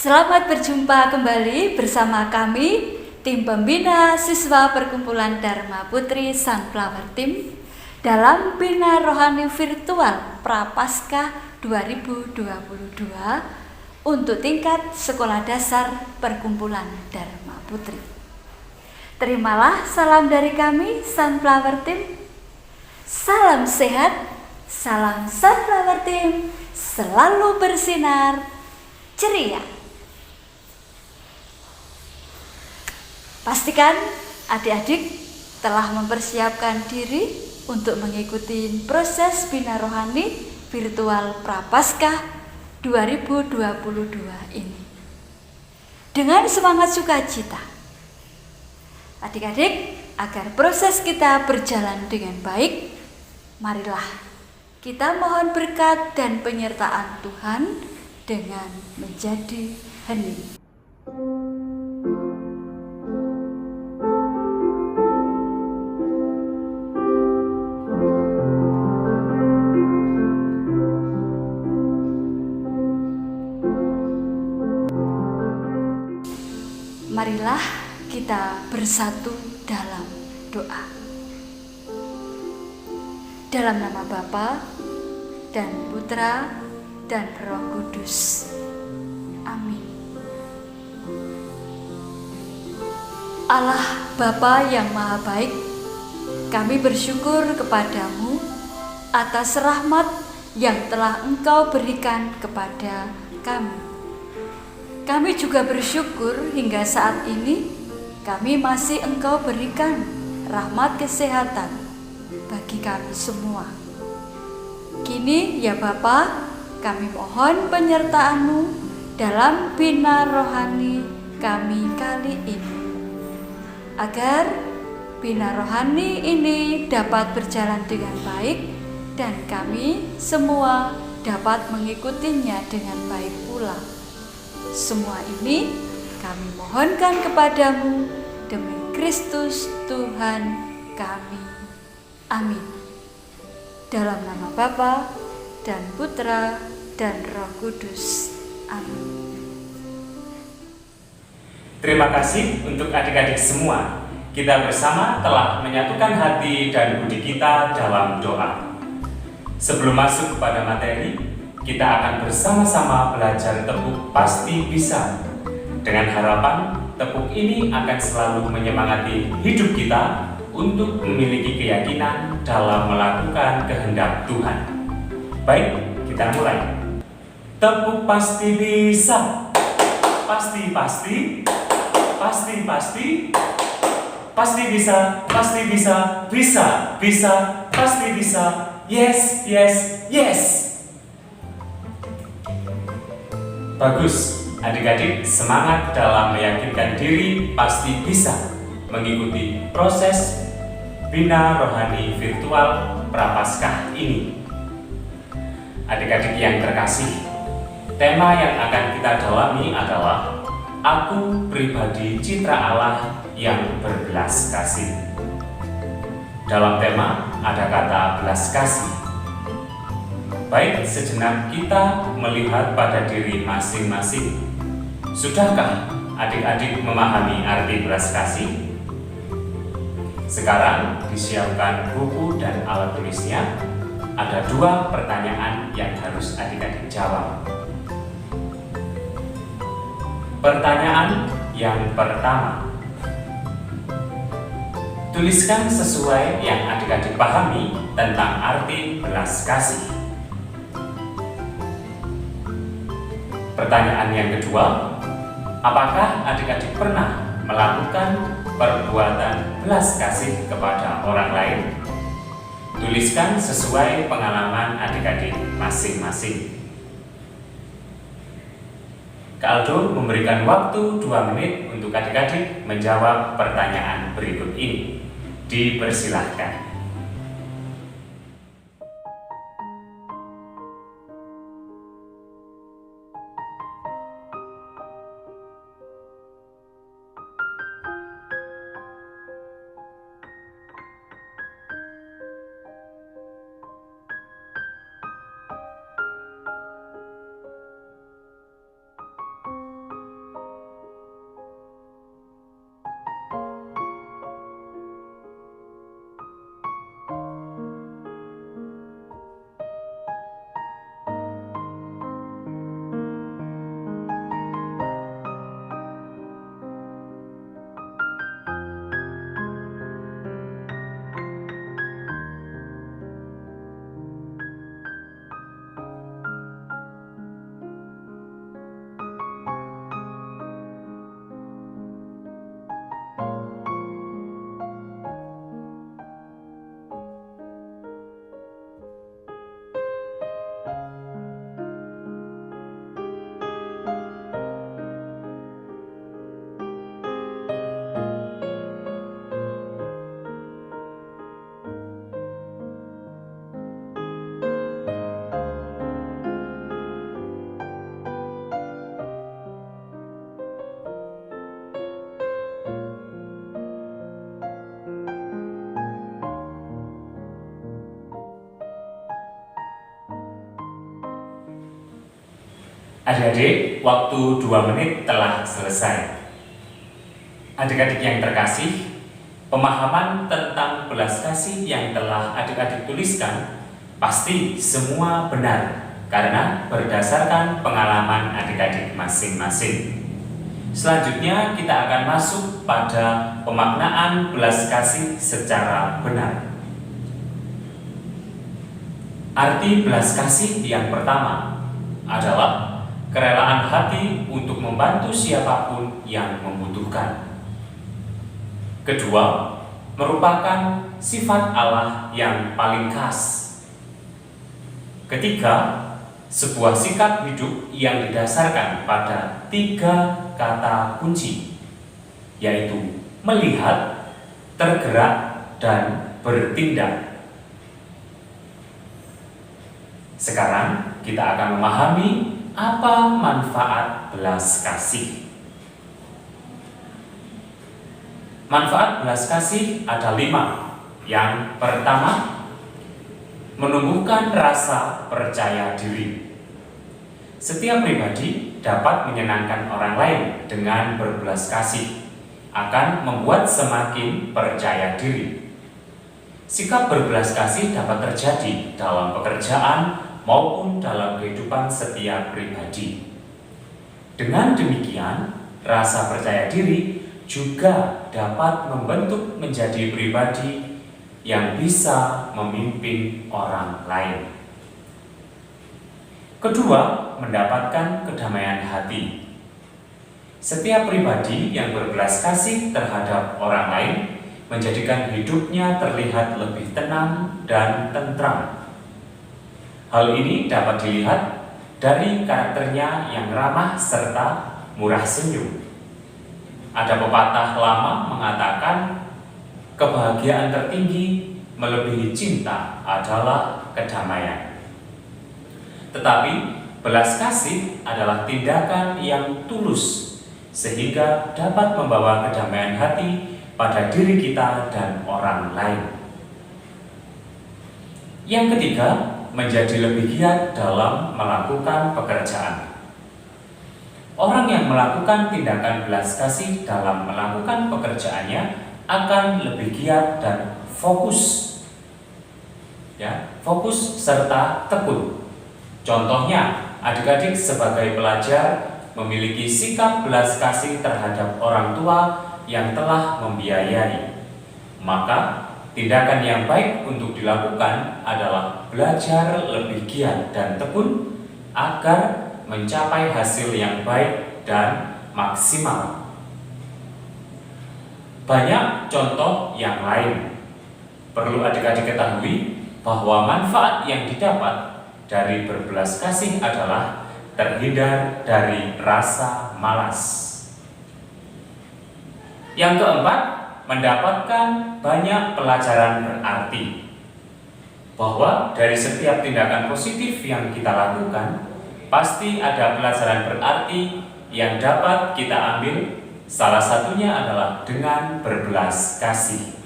Selamat berjumpa kembali bersama kami, tim pembina siswa perkumpulan Dharma Putri Sunflower Team dalam Bina Rohani Virtual Prapaskah 2022 untuk tingkat sekolah dasar perkumpulan Dharma Putri. Terimalah salam dari kami, Sunflower Team. Salam sehat, salam Sunflower Team, selalu bersinar, ceria. Pastikan adik-adik telah mempersiapkan diri untuk mengikuti proses Bina Rohani Virtual Prapaskah 2022 ini dengan semangat sukacita. Adik-adik, agar proses kita berjalan dengan baik, marilah kita mohon berkat dan penyertaan Tuhan dengan menjadi hening. Marilah kita bersatu dalam doa. Dalam nama Bapa dan Putra dan Roh Kudus. Amin. Allah Bapa yang Maha Baik, kami bersyukur kepadamu atas rahmat yang telah Engkau berikan kepada kami. Kami juga bersyukur hingga saat ini kami masih Engkau berikan rahmat kesehatan bagi kami semua. Kini ya Bapa, kami mohon penyertaan-Mu dalam bina rohani kami kali ini, agar bina rohani ini dapat berjalan dengan baik dan kami semua dapat mengikutinya dengan baik pula. Semua ini kami mohonkan kepadamu demi Kristus Tuhan kami. Amin. Dalam nama Bapa dan Putra dan Roh Kudus. Amin. Terima kasih untuk adik-adik semua. Kita bersama telah menyatukan hati dan budi kita dalam doa. Sebelum masuk kepada materi, kita akan bersama-sama belajar tepuk pasti bisa. Dengan harapan tepuk ini akan selalu menyemangati hidup kita untuk memiliki keyakinan dalam melakukan kehendak Tuhan. Baik, kita mulai. Tepuk pasti bisa. Pasti pasti. Pasti pasti. Pasti bisa. Pasti bisa. Bisa. Bisa. Pasti bisa. Yes, yes, yes. Bagus, adik-adik semangat dalam meyakinkan diri pasti bisa mengikuti proses Bina Rohani Virtual Prapaskah ini. Adik-adik yang terkasih, tema yang akan kita dalami adalah Aku Pribadi Citra Allah yang Berbelas Kasih. Dalam tema ada kata belas kasih. Baik, sejenak kita melihat pada diri masing-masing. Sudahkah adik-adik memahami arti belas kasih? Sekarang disiapkan buku dan alat tulisnya. ada 2 pertanyaan yang harus adik-adik jawab. Pertanyaan yang pertama, tuliskan sesuai yang adik-adik pahami tentang arti belas kasih. Pertanyaan yang kedua, apakah adik-adik pernah melakukan perbuatan belas kasih kepada orang lain? Tuliskan sesuai pengalaman adik-adik masing-masing. Kak Aldo memberikan waktu 2 menit untuk adik-adik menjawab pertanyaan berikut ini. Dipersilahkan. Adik-adik, waktu 2 menit telah selesai. Adik-adik yang terkasih, pemahaman tentang belas kasih yang telah adik-adik tuliskan pasti semua benar karena berdasarkan pengalaman adik-adik masing-masing. Selanjutnya kita akan masuk pada pemaknaan belas kasih secara benar. Arti belas kasih yang pertama adalah kerelaan hati untuk membantu siapapun yang membutuhkan. Kedua, merupakan sifat Allah yang paling khas. Ketiga, sebuah sikap hidup yang didasarkan pada 3 kata kunci, yaitu melihat, tergerak, dan bertindak. Sekarang kita akan memahami apa manfaat belas kasih. Manfaat belas kasih ada 5. Yang pertama, menumbuhkan rasa percaya diri. Setiap pribadi dapat menyenangkan orang lain dengan berbelas kasih, akan membuat semakin percaya diri. Sikap berbelas kasih dapat terjadi dalam pekerjaan maupun dalam kehidupan setiap pribadi. Dengan demikian, rasa percaya diri juga dapat membentuk menjadi pribadi yang bisa memimpin orang lain. Kedua, mendapatkan kedamaian hati. Setiap pribadi yang berbelas kasih terhadap orang lain menjadikan hidupnya terlihat lebih tenang dan tentram. Hal ini dapat dilihat dari karakternya yang ramah serta murah senyum. Ada pepatah lama mengatakan, kebahagiaan tertinggi melebihi cinta adalah kedamaian. Tetapi belas kasih adalah tindakan yang tulus sehingga dapat membawa kedamaian hati pada diri kita dan orang lain. Yang ketiga, menjadi lebih giat dalam melakukan pekerjaan. Orang yang melakukan tindakan belas kasih dalam melakukan pekerjaannya akan lebih giat dan fokus. ya, fokus serta tekun. Contohnya, adik-adik sebagai pelajar memiliki sikap belas kasih terhadap orang tua yang telah membiayai. Maka, tindakan yang baik untuk dilakukan adalah belajar lebih giat dan tekun agar mencapai hasil yang baik dan maksimal. Banyak contoh yang lain. Perlu adik-adik ketahui bahwa manfaat yang didapat dari berbelas kasih adalah terhindar dari rasa malas. Yang keempat, mendapatkan banyak pelajaran berarti. Bahwa dari setiap tindakan positif yang kita lakukan, pasti ada pelajaran berarti yang dapat kita ambil. Salah satunya adalah dengan berbelas kasih.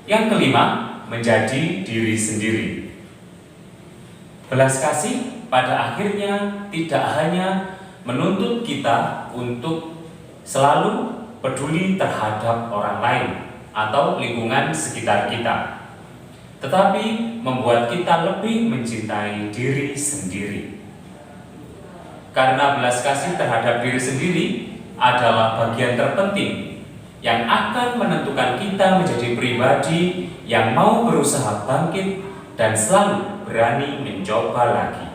Yang kelima, menjadi diri sendiri. Belas kasih pada akhirnya tidak hanya menuntut kita untuk selalu peduli terhadap orang lain atau lingkungan sekitar kita, tetapi membuat kita lebih mencintai diri sendiri. Karena belas kasih terhadap diri sendiri adalah bagian terpenting yang akan menentukan kita menjadi pribadi yang mau berusaha bangkit dan selalu berani mencoba lagi.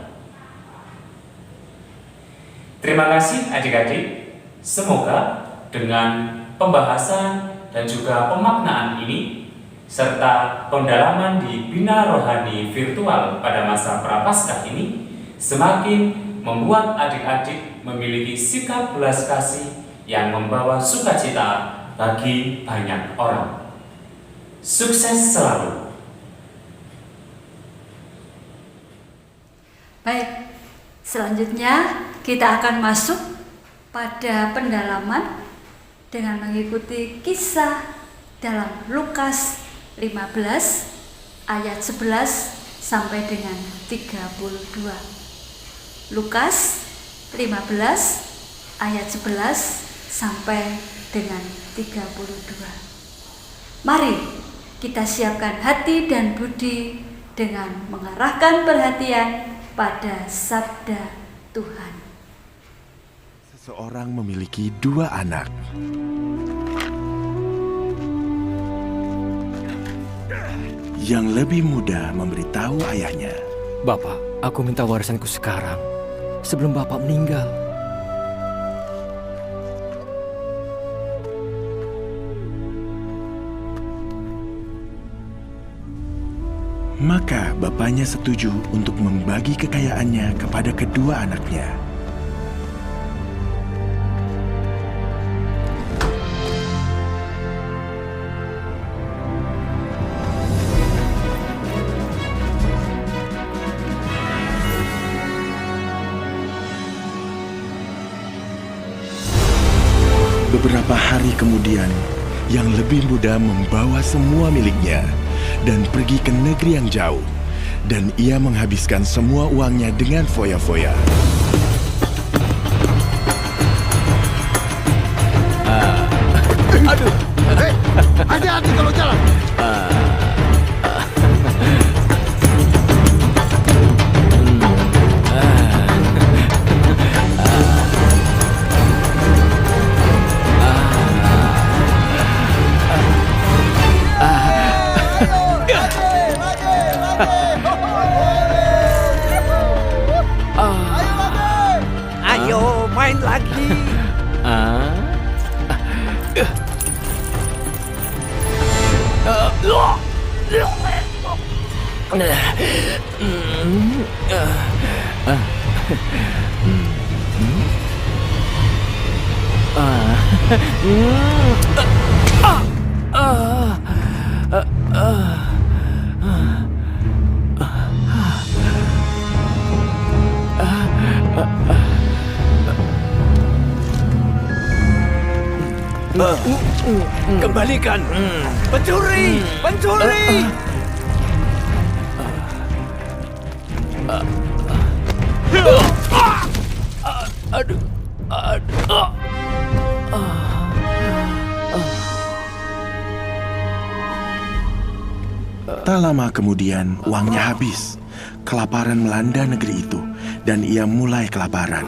Terima kasih adik-adik. Semoga dengan pembahasan dan juga pemaknaan ini serta pendalaman di Bina Rohani Virtual pada masa Prapaskah ini semakin membuat adik-adik memiliki sikap belas kasih yang membawa sukacita bagi banyak orang. Sukses selalu. Baik, selanjutnya kita akan masuk pada pendalaman dengan mengikuti kisah dalam Lukas 15 ayat 11 sampai dengan 32. Lukas 15 ayat 11 sampai dengan 32. Mari kita siapkan hati dan budi dengan mengarahkan perhatian pada sabda Tuhan. Seseorang memiliki 2 anak. Yang lebih muda memberitahu ayahnya, "Bapak, aku minta warisanku sekarang, sebelum Bapak meninggal." Maka bapaknya setuju untuk membagi kekayaannya kepada kedua anaknya. Beberapa hari kemudian, yang lebih muda membawa semua miliknya dan pergi ke negeri yang jauh, dan ia menghabiskan semua uangnya dengan foya-foya. Aduh, hei, hati-hati kalau jalan. Ayo main lagi. Kembalikan. Pencuri, pencuri. Tak lama kemudian uangnya habis. Kelaparan melanda negeri itu dan ia mulai kelaparan.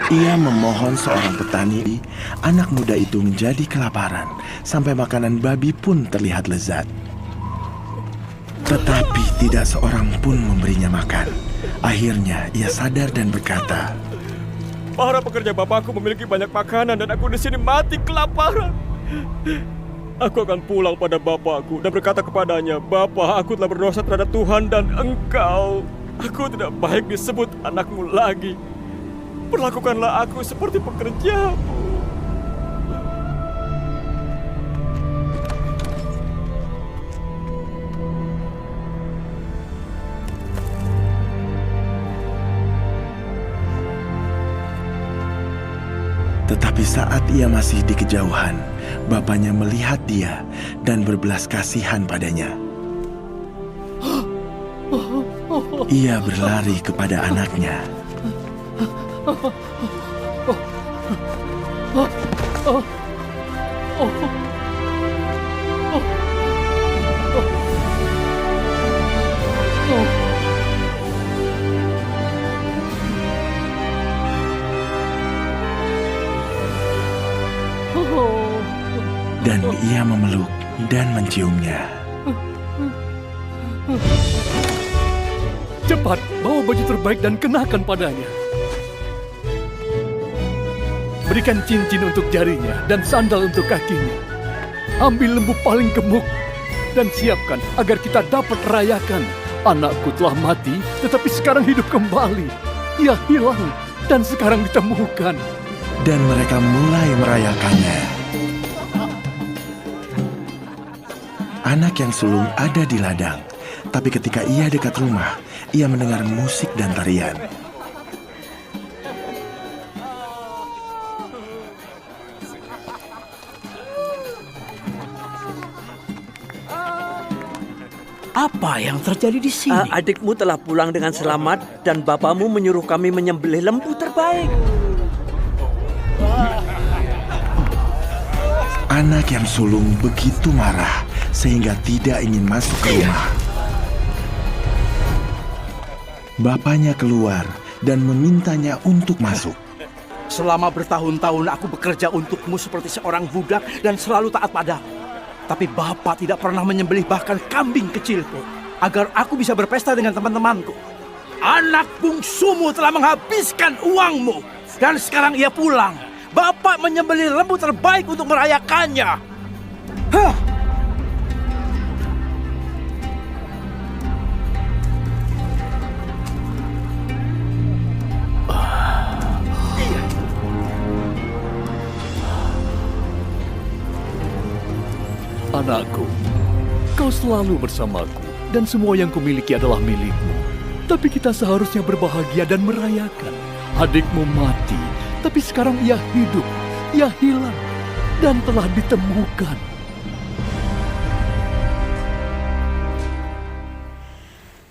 Ia memohon seorang petani, anak muda itu menjadi kelaparan sampai makanan babi pun terlihat lezat. Tetapi tidak seorang pun memberinya makan. Akhirnya ia sadar dan berkata, Para pekerja bapakku memiliki banyak makanan dan aku di sini mati kelaparan. Aku akan pulang pada bapakku dan berkata kepadanya, Bapa, aku telah berdosa terhadap Tuhan dan engkau. Aku tidak baik disebut anakmu lagi. Perlakukanlah aku seperti pekerjamu. Tetapi saat ia masih di kejauhan, bapaknya melihat dia dan berbelas kasihan padanya. Ia berlari kepada anaknya. Dan ia memeluk dan menciumnya. Cepat, bawa baju terbaik dan kenakan padanya. Berikan cincin untuk jarinya dan sandal untuk kakinya. Ambil lembu paling gemuk dan siapkan agar kita dapat rayakan. Anakku telah mati, tetapi sekarang hidup kembali. Ia hilang dan sekarang ditemukan. Dan mereka mulai merayakannya. Anak yang sulung ada di ladang, tapi ketika ia dekat rumah, ia mendengar musik dan tarian. Apa yang terjadi di sini? Adikmu telah pulang dengan selamat dan bapamu menyuruh kami menyembelih lembu terbaik. Anak yang sulung begitu marah sehingga tidak ingin masuk ke rumah. Bapaknya keluar dan memintanya untuk masuk. Selama bertahun-tahun aku bekerja untukmu seperti seorang budak dan selalu taat padamu. Tapi Bapak tidak pernah menyembelih bahkan kambing kecil pun, agar aku bisa berpesta dengan teman-temanku. Anak bungsumu telah menghabiskan uangmu, dan sekarang ia pulang. Bapak menyembelih lembu terbaik untuk merayakannya. Hah! Anakku, kau selalu bersamaku dan semua yang kumiliki adalah milikmu. Tapi kita seharusnya berbahagia dan merayakan. Adikmu mati, tapi sekarang ia hidup, ia hilang, dan telah ditemukan.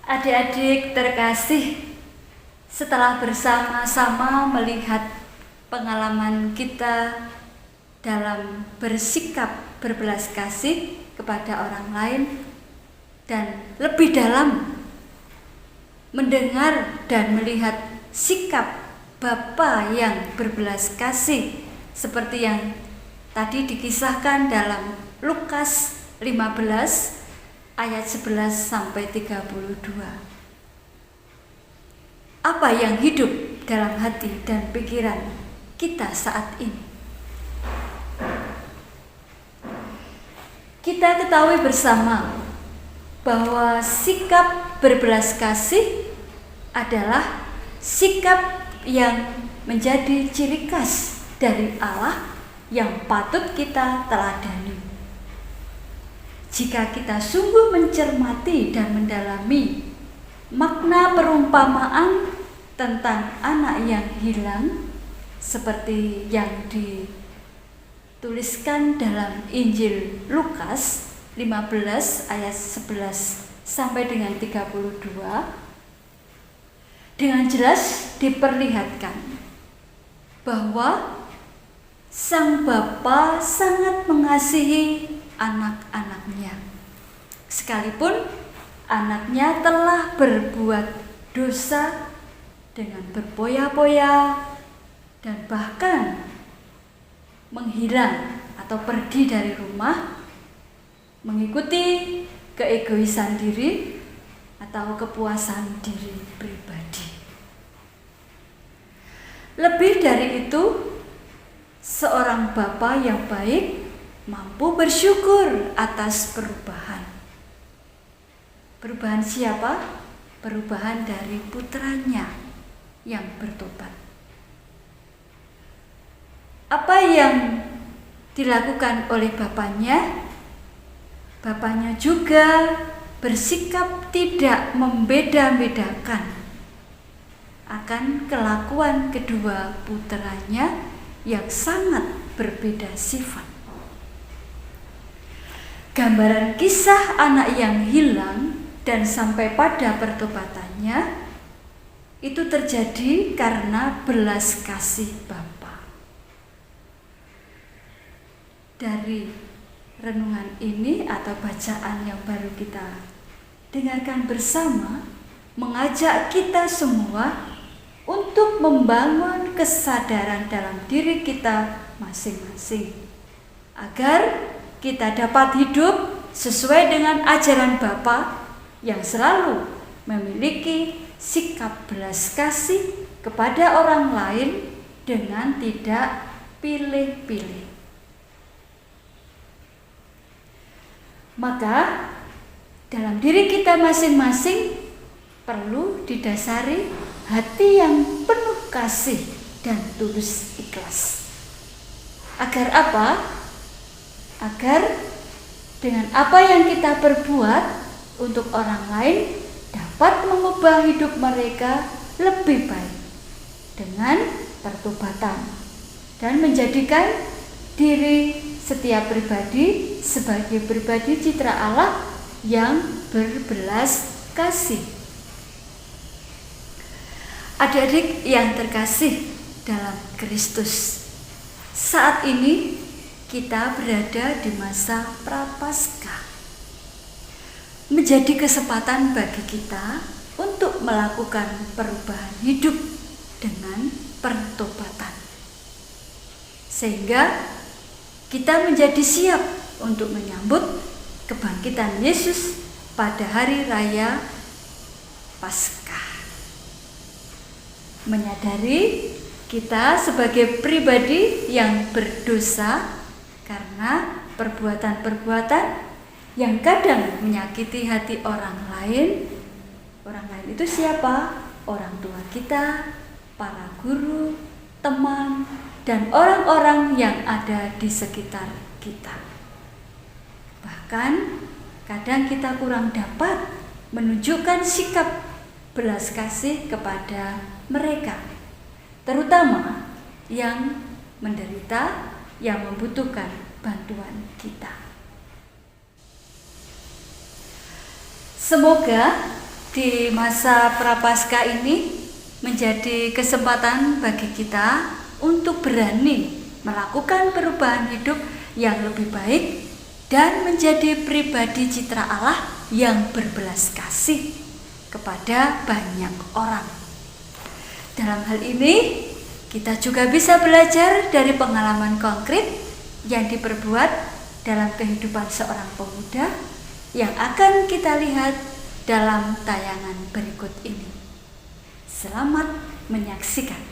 Adik-adik terkasih, setelah bersama-sama melihat pengalaman kita dalam bersikap berbelas kasih kepada orang lain dan lebih dalam mendengar dan melihat sikap Bapa yang berbelas kasih seperti yang tadi dikisahkan dalam Lukas 15 ayat 11 sampai 32. Apa yang hidup dalam hati dan pikiran kita saat ini? Kita ketahui bersama bahwa sikap berbelas kasih adalah sikap yang menjadi ciri khas dari Allah yang patut kita teladani. Jika kita sungguh mencermati dan mendalami makna perumpamaan tentang anak yang hilang seperti yang dituliskan dalam Injil Lukas 15 ayat 11 sampai dengan 32, dengan jelas diperlihatkan bahwa Sang Bapa sangat mengasihi anak-anaknya. sekalipun anaknya telah berbuat dosa dengan berpoya-poya dan bahkan menghilang atau pergi dari rumah, mengikuti keegoisan diri atau kepuasan diri pribadi. Lebih dari itu, seorang bapa yang baik mampu bersyukur atas perubahan. Perubahan siapa? Perubahan dari putranya yang bertobat. Apa yang dilakukan oleh bapaknya? Bapaknya juga bersikap tidak membeda-bedakan akan kelakuan kedua putranya yang sangat berbeda sifat. Gambaran kisah anak yang hilang dan sampai pada pertobatannya itu terjadi karena belas kasih Bapa. Dari renungan ini atau bacaan yang baru kita dengarkan bersama mengajak kita semua untuk membangun kesadaran dalam diri kita masing-masing agar kita dapat hidup sesuai dengan ajaran Bapa yang selalu memiliki sikap belas kasih kepada orang lain dengan tidak pilih-pilih. Maka dalam diri kita masing-masing perlu didasari hati yang penuh kasih dan tulus ikhlas. Agar apa? Agar dengan apa yang kita perbuat untuk orang lain dapat mengubah hidup mereka lebih baik dengan pertobatan dan menjadikan diri setiap pribadi sebagai pribadi citra Allah yang berbelas kasih. Adik-adik yang terkasih dalam Kristus, saat ini kita berada di masa Prapaskah. Menjadi kesempatan bagi kita untuk melakukan perubahan hidup dengan pertobatan. Sehingga kita menjadi siap untuk menyambut kebangkitan Yesus pada hari raya Paskah. Menyadari kita sebagai pribadi yang berdosa karena perbuatan-perbuatan yang kadang menyakiti hati orang lain. Orang lain itu siapa? Orang tua kita, para guru, teman, dan orang-orang yang ada di sekitar kita. Bahkan kadang kita kurang dapat menunjukkan sikap belas kasih kepada mereka, terutama yang menderita, yang membutuhkan bantuan kita. Semoga di masa Prapaskah ini menjadi kesempatan bagi kita untuk berani melakukan perubahan hidup yang lebih baik dan menjadi pribadi citra Allah yang berbelas kasih kepada banyak orang. Dalam hal ini, kita juga bisa belajar dari pengalaman konkret yang diperbuat dalam kehidupan seorang pemuda yang akan kita lihat dalam tayangan berikut ini. Selamat menyaksikan.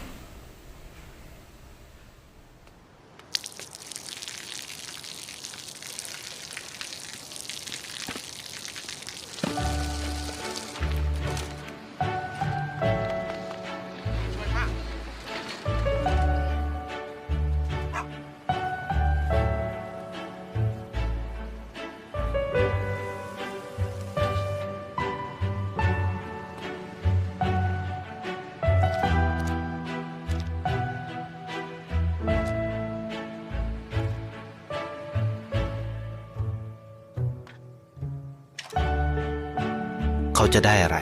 เขาจะได้อะไร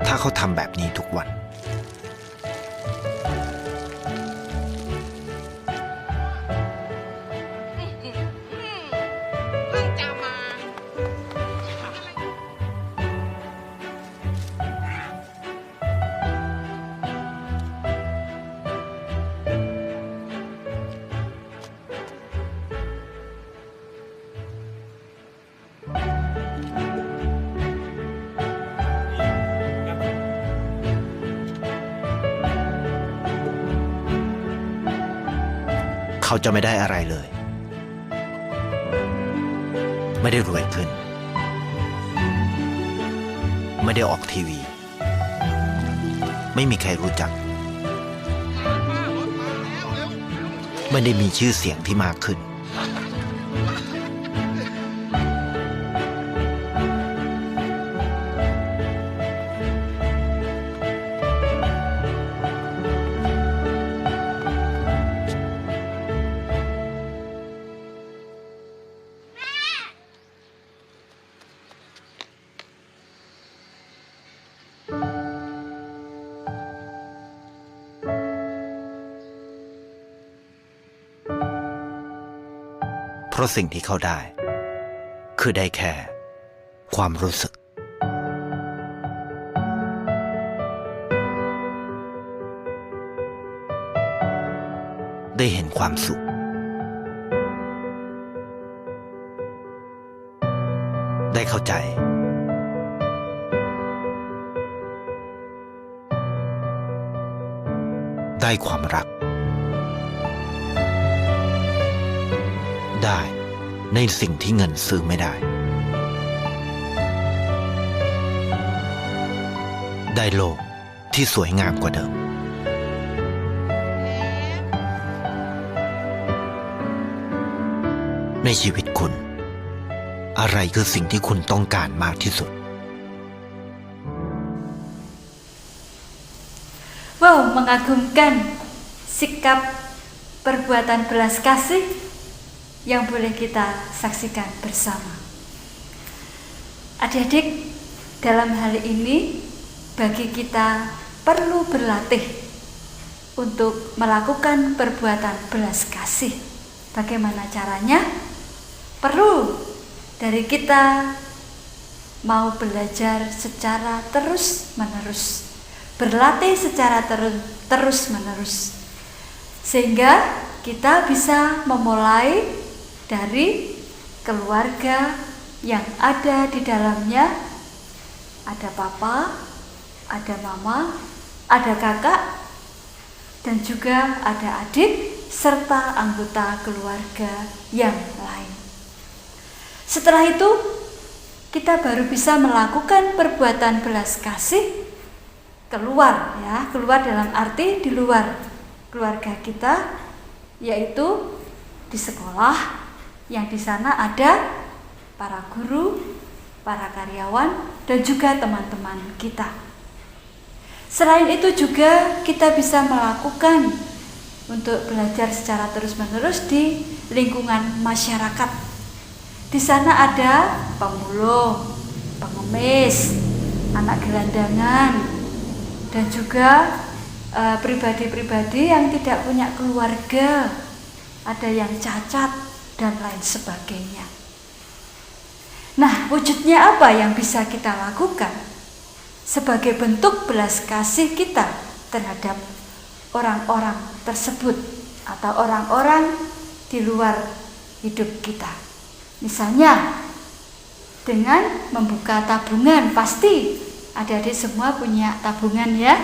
ถ้าเขาทำแบบนี้ทุกวัน เ เขาจะไม่ได้อะไรเลย ไม่ได้รวยขึ้น ไม่ได้ออกทีวี ไม่มีใครรู้จัก ไม่ได้มีชื่อเสียงที่มากขึ้น เพราะสิ่งที่เขาได้ คือได้แค่ความรู้สึก ได้เห็นความสุข ได้เข้าใจ ได้ความรัก ได้ในสิ่งที่เงินซื้อไม่ได้ ได้โลกที่สวยงามกว่าเดิม ในชีวิตคุณ อะไรคือสิ่งที่คุณต้องการมากที่สุด Wow, mengagumkan sikap perbuatan belas kasih yang boleh kita saksikan bersama. Adik-adik, dalam hal ini bagi kita perlu berlatih untuk melakukan perbuatan belas kasih. Bagaimana caranya? Perlu dari kita mau belajar secara terus-menerus, berlatih secara terus-menerus, sehingga kita bisa memulai dari keluarga yang ada di dalamnya ada papa, ada mama, ada kakak, dan juga ada adik serta anggota keluarga yang lain. Setelah itu kita baru bisa melakukan perbuatan belas kasih keluar, ya, keluar dalam arti di luar keluarga kita, yaitu di sekolah, yang di sana ada para guru, para karyawan, dan juga teman-teman kita. Selain itu juga kita bisa melakukan untuk belajar secara terus-menerus di lingkungan masyarakat. Di sana ada pemulung, pengemis, anak gelandangan, dan juga pribadi-pribadi yang tidak punya keluarga, ada yang cacat, dan lain sebagainya. Nah, wujudnya apa yang bisa kita lakukan sebagai bentuk belas kasih kita terhadap orang-orang tersebut atau orang-orang di luar hidup kita? Misalnya dengan membuka tabungan. Pasti adik-adik semua punya tabungan, ya.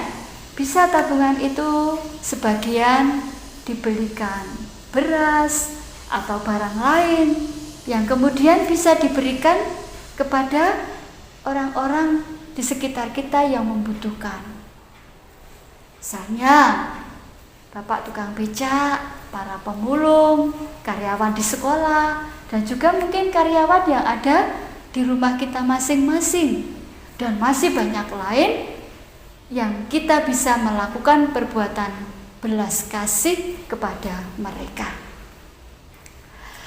Bisa tabungan itu sebagian dibelikan beras atau barang lain yang kemudian bisa diberikan kepada orang-orang di sekitar kita yang membutuhkan. Misalnya bapak tukang becak, para pemulung, karyawan di sekolah, dan juga mungkin karyawan yang ada di rumah kita masing-masing, dan masih banyak lain yang kita bisa melakukan perbuatan belas kasih kepada mereka.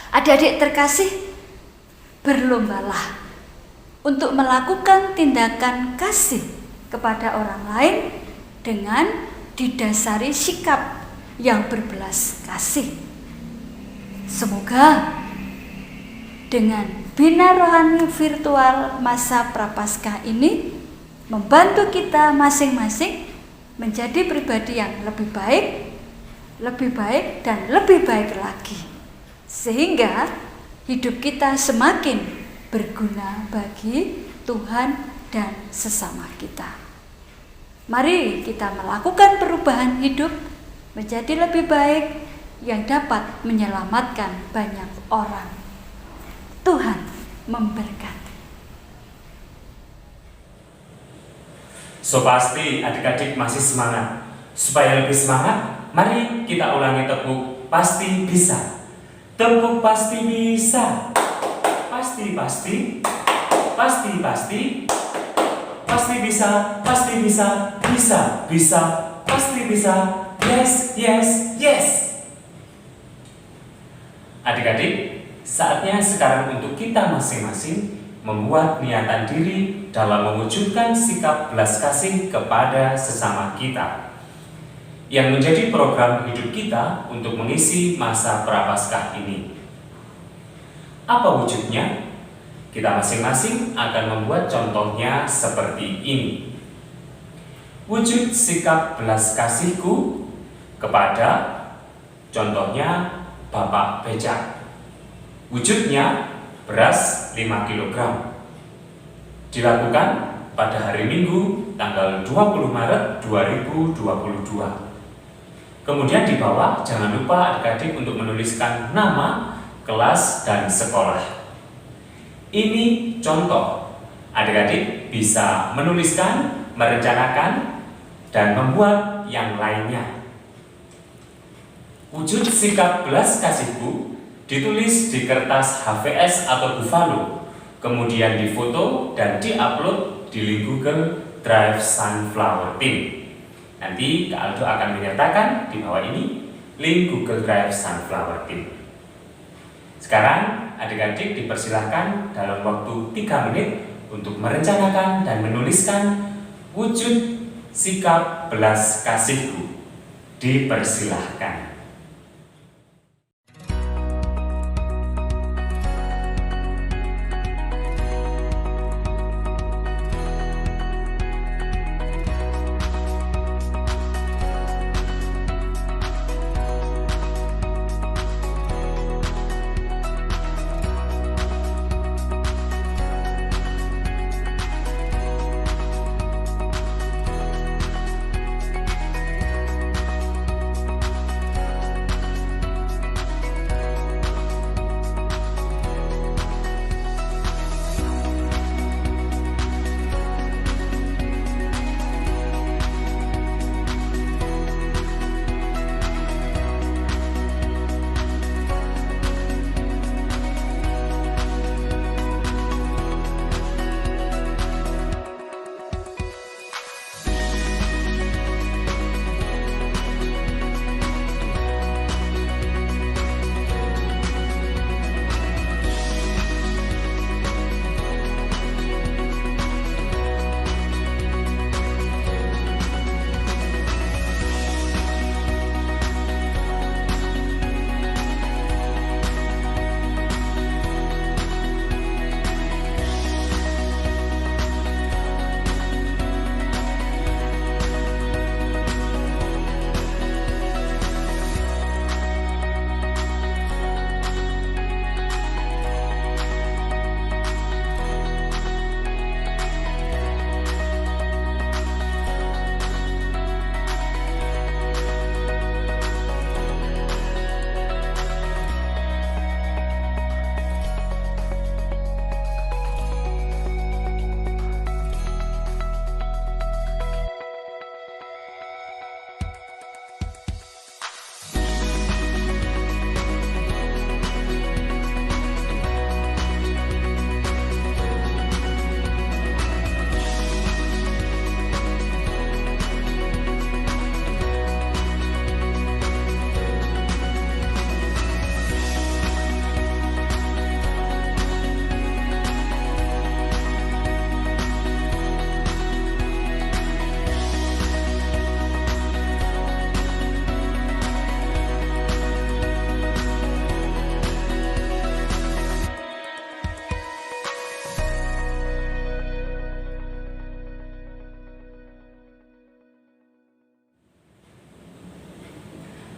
Adik-adik terkasih, berlombalah untuk melakukan tindakan kasih kepada orang lain dengan didasari sikap yang berbelas kasih. Semoga dengan Bina Rohani Virtual masa Prapaskah ini membantu kita masing-masing menjadi pribadi yang lebih baik dan lebih baik lagi, sehingga hidup kita semakin berguna bagi Tuhan dan sesama kita. Mari kita melakukan perubahan hidup menjadi lebih baik yang dapat menyelamatkan banyak orang. Tuhan memberkati. So pasti adik-adik masih semangat. Supaya lebih semangat, mari kita ulangi tepuk pasti bisa. Tepuk pasti bisa. Pasti pasti. Pasti pasti. Pasti bisa. Pasti bisa. Bisa bisa. Pasti bisa. Yes yes yes. Adik-adik, saatnya sekarang untuk kita masing-masing membuat niatan diri dalam mewujudkan sikap belas kasih kepada sesama kita yang menjadi program hidup kita untuk mengisi masa Prapaskah ini. Apa wujudnya? Kita masing-masing akan membuat contohnya seperti ini. Wujud sikap belas kasihku kepada, contohnya, Bapak Becak. Wujudnya beras 5 kg. Dilakukan pada hari Minggu tanggal 20 Maret 2022. Kemudian di bawah jangan lupa adik-adik untuk menuliskan nama, kelas, dan sekolah. Ini contoh. Adik-adik bisa menuliskan, merencanakan, dan membuat yang lainnya. Wujud sikap belas kasihku ditulis di kertas HVS atau Buffalo, kemudian difoto dan diupload di link Google Drive Sunflower Team. Nanti Kak Aldo akan menyertakan di bawah ini link Google Drive Sunflower Team. Sekarang adik-adik dipersilahkan dalam waktu 3 menit untuk merencanakan dan menuliskan wujud sikap belas kasihku. Dipersilahkan.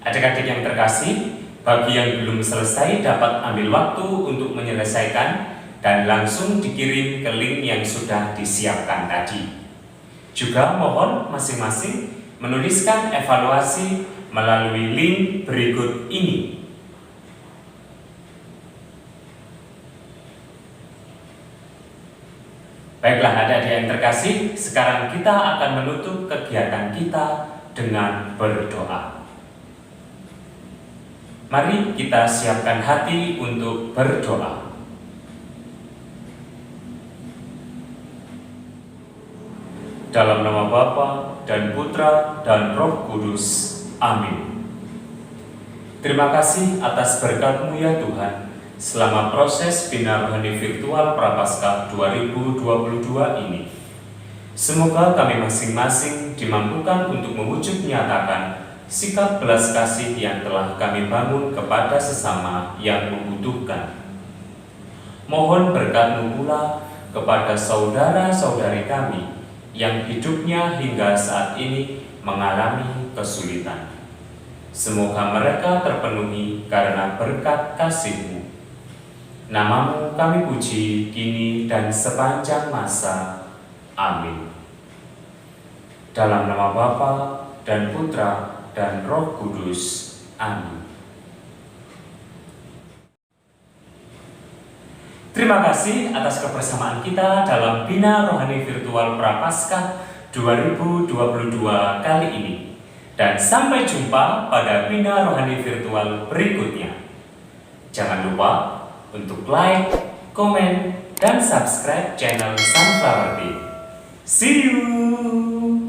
Adik-adik yang terkasih, bagi yang belum selesai dapat ambil waktu untuk menyelesaikan dan langsung dikirim ke link yang sudah disiapkan tadi. Juga mohon masing-masing menuliskan evaluasi melalui link berikut ini. Baiklah adik-adik yang terkasih, sekarang kita akan menutup kegiatan kita dengan berdoa. Mari kita siapkan hati untuk berdoa. Dalam nama Bapa dan Putra dan Roh Kudus. Amin. Terima kasih atas berkat-Mu ya Tuhan, selama proses Bina Rohani Virtual Prapaskah 2022 ini. Semoga kami masing-masing dimampukan untuk mewujud nyatakan sikap belas kasih yang telah kami bangun kepada sesama yang membutuhkan. Mohon berkat-Mu pula kepada saudara-saudari kami yang hidupnya hingga saat ini mengalami kesulitan. Semoga mereka terpenuhi karena berkat kasih-Mu. Nama-Mu kami puji kini dan sepanjang masa. Amin. Dalam nama Bapa dan Putra dan Roh Kudus. Amin. Terima kasih atas kebersamaan kita dalam Bina Rohani Virtual Prapaskah 2022 kali ini. Dan sampai jumpa pada Bina Rohani Virtual berikutnya. Jangan lupa untuk like, komen, dan subscribe channel Sunflower Team. See you!